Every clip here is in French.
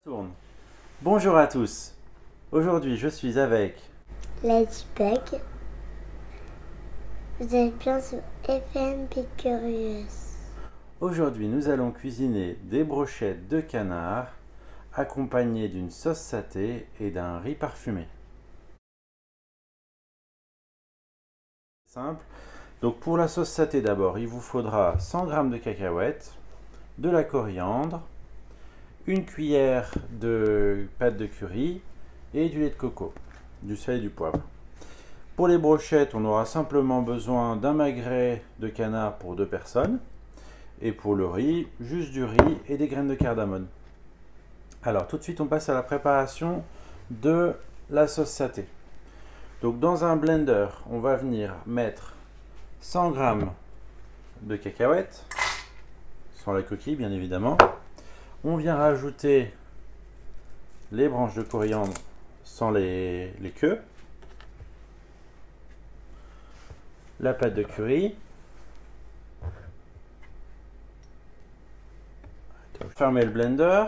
Tourne. Bonjour à tous. Aujourd'hui, je suis avec Ladybug. Vous êtes bien sur FM Picurious. Aujourd'hui, nous allons cuisiner des brochettes de canard accompagnées d'une sauce saté et d'un riz parfumé. Simple. Donc pour la sauce saté d'abord, il vous faudra 100 g de cacahuètes, de la coriandre, une cuillère de pâte de curry et du lait de coco, du sel et du poivre. Pour les brochettes, on aura simplement besoin d'un magret de canard pour 2 personnes. Et pour le riz, juste du riz et des graines de cardamome. Alors tout de suite, on passe à la préparation de la sauce saté. Donc dans un blender, on va venir mettre 100 g de cacahuètes, sans la coquille bien évidemment. On vient rajouter les branches de coriandre sans les queues, la pâte de curry, fermer le blender,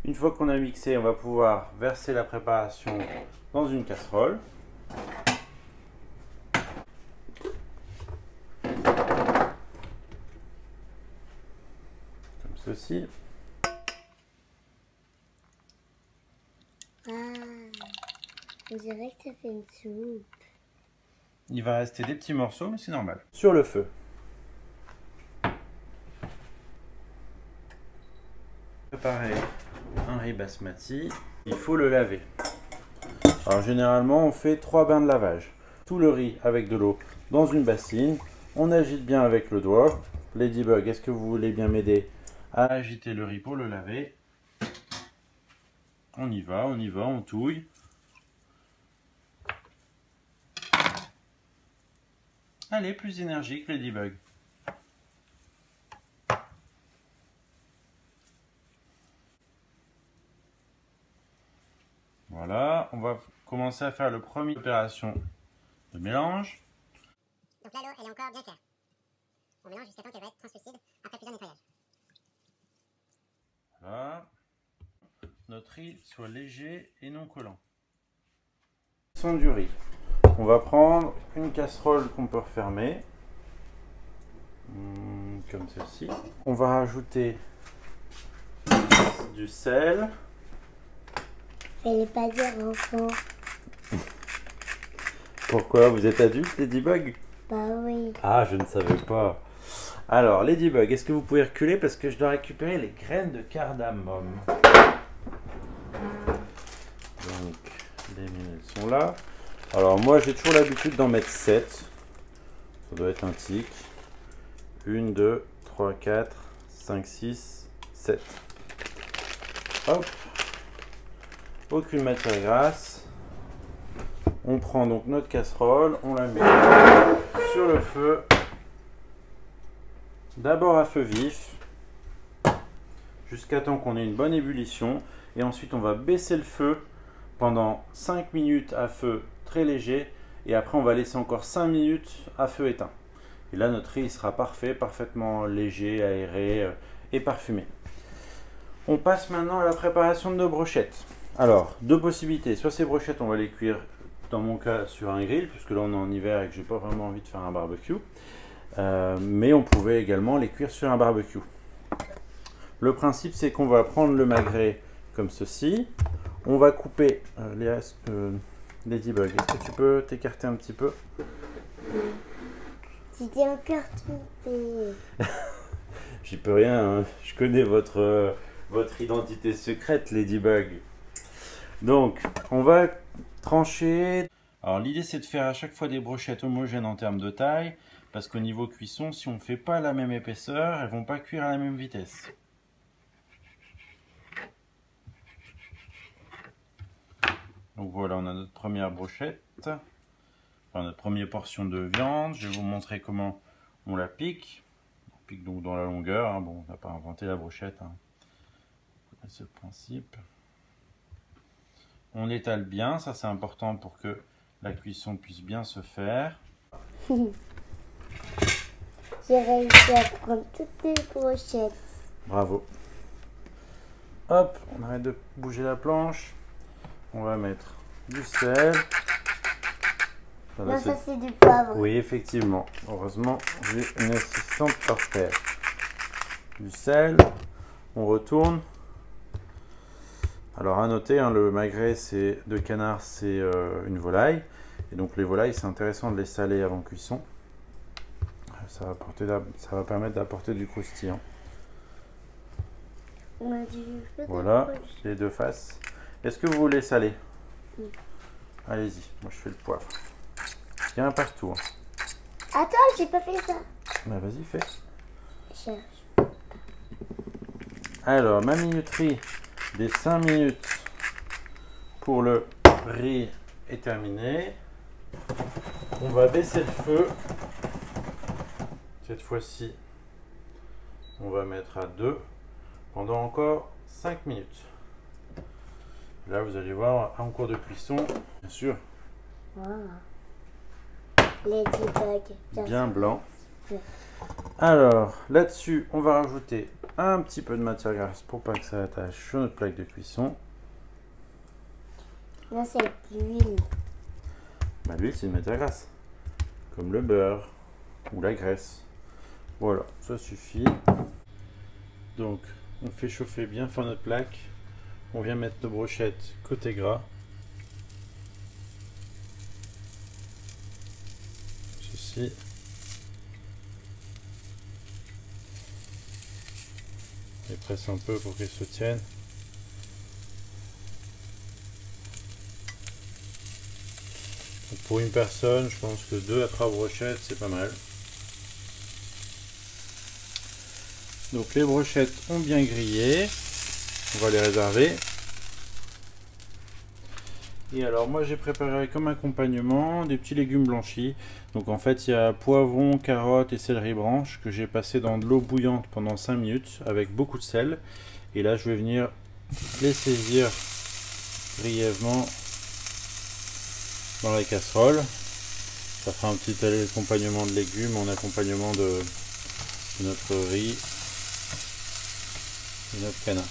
une fois qu'on a mixé, on va pouvoir verser la préparation dans une casserole. Comme ceci. Ah, on dirait que ça fait une soupe. Il va rester des petits morceaux, mais c'est normal. Sur le feu. Préparer un riz basmati. Il faut le laver. Alors généralement, on fait 3 bains de lavage. Tout le riz avec de l'eau dans une bassine. On agite bien avec le doigt. Ladybug, est-ce que vous voulez bien m'aider à agiter le riz pour le laver? On y va, on touille. Allez, plus énergique, Ladybug. Voilà, on va commencer à faire le premier opération de mélange. Donc là, l'eau, elle est encore bien claire. On mélange jusqu'à temps qu'elle va être translucide après plusieurs nettoyages. Voilà. Notre riz soit léger et non collant. Son du riz. On va prendre une casserole qu'on peut refermer. Comme ceci. On va rajouter du sel. Fallait pas dire enfant. Pourquoi? Vous êtes adulte, Ladybug? Bah oui. Ah, je ne savais pas. Alors, Ladybug, est-ce que vous pouvez reculer parce que je dois récupérer les graines de cardamome. Donc, les mines sont là. Alors, moi, j'ai toujours l'habitude d'en mettre 7. Ça doit être un tic. 1, 2, 3, 4, 5, 6, 7. Hop. Aucune matière grasse. On prend donc notre casserole, on la met sur le feu. D'abord à feu vif, jusqu'à temps qu'on ait une bonne ébullition. Et ensuite, on va baisser le feu pendant 5 minutes à feu très léger. Et après, on va laisser encore 5 minutes à feu éteint. Et là, notre riz sera parfait, parfaitement léger, aéré et parfumé. On passe maintenant à la préparation de nos brochettes. Alors, deux possibilités. Soit ces brochettes, on va les cuire, dans mon cas, sur un grill, puisque là, on est en hiver et que j'ai pas vraiment envie de faire un barbecue. Mais on pouvait également les cuire sur un barbecue. Le principe, c'est qu'on va prendre le magret comme ceci. On va couper... Ladybug, est-ce que tu peux t'écarter un petit peu? Tu t'es encore trompé. J'y peux rien, hein. Je connais votre identité secrète, Ladybug. Donc, on va trancher. Alors, l'idée, c'est de faire à chaque fois des brochettes homogènes en termes de taille. Parce qu'au niveau cuisson, si on ne fait pas la même épaisseur, elles ne vont pas cuire à la même vitesse. Donc voilà, on a notre première brochette. Enfin, notre première portion de viande. Je vais vous montrer comment on la pique. On pique donc dans la longueur. Hein. Bon, on n'a pas inventé la brochette. Hein. C'est le principe. on étale bien, ça c'est important pour que la cuisson puisse bien se faire. J'ai réussi à prendre toutes les brochettes. Bravo. Hop, on arrête de bouger la planche. On va mettre du sel. Non, ça c'est du poivre. Oui, effectivement. Heureusement, j'ai une assistante parfaite. Du sel. On retourne. Alors à noter, hein, le magret de canard, c'est une volaille. Et donc les volailles, c'est intéressant de les saler avant cuisson. Ça va permettre d'apporter du croustillant. Voilà, les deux faces. Est-ce que vous voulez saler? Oui. Allez-y, moi je fais le poivre. Il y en a partout. Hein. Attends, j'ai pas fait ça. Bah vas-y, fais. Cherche. Alors, ma minuterie des 5 minutes pour le riz est terminée. On va baisser le feu. Cette fois-ci, on va mettre à 2 pendant encore 5 minutes. Là, vous allez voir en cours de cuisson, bien sûr, Ladybug. bien blanc. Ouais. Alors, là-dessus, on va rajouter un petit peu de matière grasse pour pas que ça attache sur notre plaque de cuisson. Là, c'est de l'huile. Bah, l'huile, c'est une matière grasse, comme le beurre ou la graisse. Voilà, ça suffit. Donc, on fait chauffer bien fort notre plaque. On vient mettre nos brochettes côté gras. Ceci. Et presse un peu pour qu'elles se tiennent. Donc pour une personne, je pense que 2 à 3 brochettes, c'est pas mal. Donc les brochettes ont bien grillé. On va les réserver. Et alors moi j'ai préparé comme accompagnement des petits légumes blanchis. Donc en fait il y a poivron, carottes et céleri branche que j'ai passé dans de l'eau bouillante pendant 5 minutes avec beaucoup de sel. Et là je vais venir les saisir brièvement dans la casserole. Ça fera un petit accompagnement de légumes en accompagnement de notre riz et notre canard.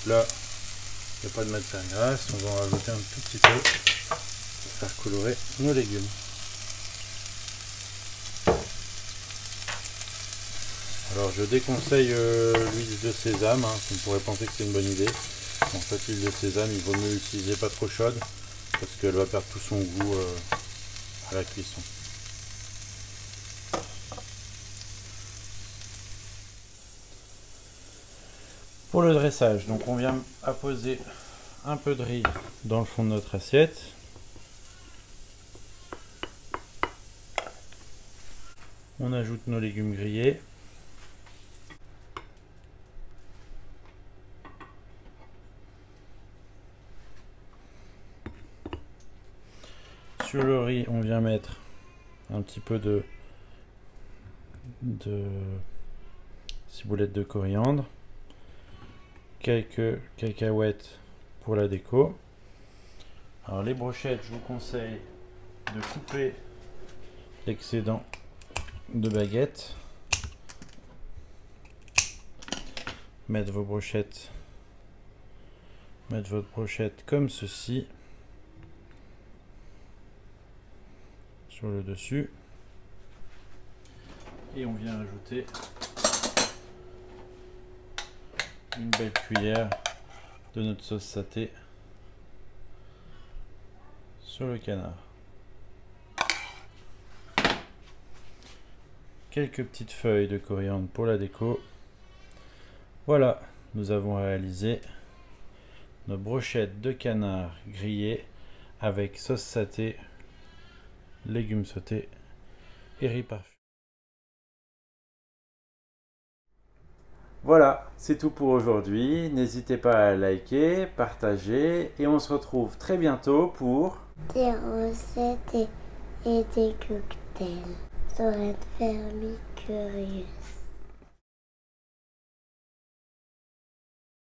Là, il n'y a pas de matière grasse, on va en rajouter un tout petit peu pour faire colorer nos légumes. Alors je déconseille l'huile de sésame, hein, on pourrait penser que c'est une bonne idée. En fait l'huile de sésame, il vaut mieux l'utiliser pas trop chaude parce qu'elle va perdre tout son goût à la cuisson. Pour le dressage, donc on vient apposer un peu de riz dans le fond de notre assiette. On ajoute nos légumes grillés. Sur le riz, on vient mettre un petit peu de ciboulette de coriandre. Quelques cacahuètes pour la déco. Alors les brochettes, je vous conseille de couper l'excédent de baguette. Mettre votre brochette comme ceci sur le dessus. Et on vient ajouter une belle cuillère de notre sauce saté sur le canard. Quelques petites feuilles de coriandre pour la déco. Voilà, nous avons réalisé nos brochettes de canard grillées avec sauce saté, légumes sautés et riz parfumé. Voilà, c'est tout pour aujourd'hui. N'hésitez pas à liker, partager et on se retrouve très bientôt pour des recettes et des cocktails sur une famille curieuse.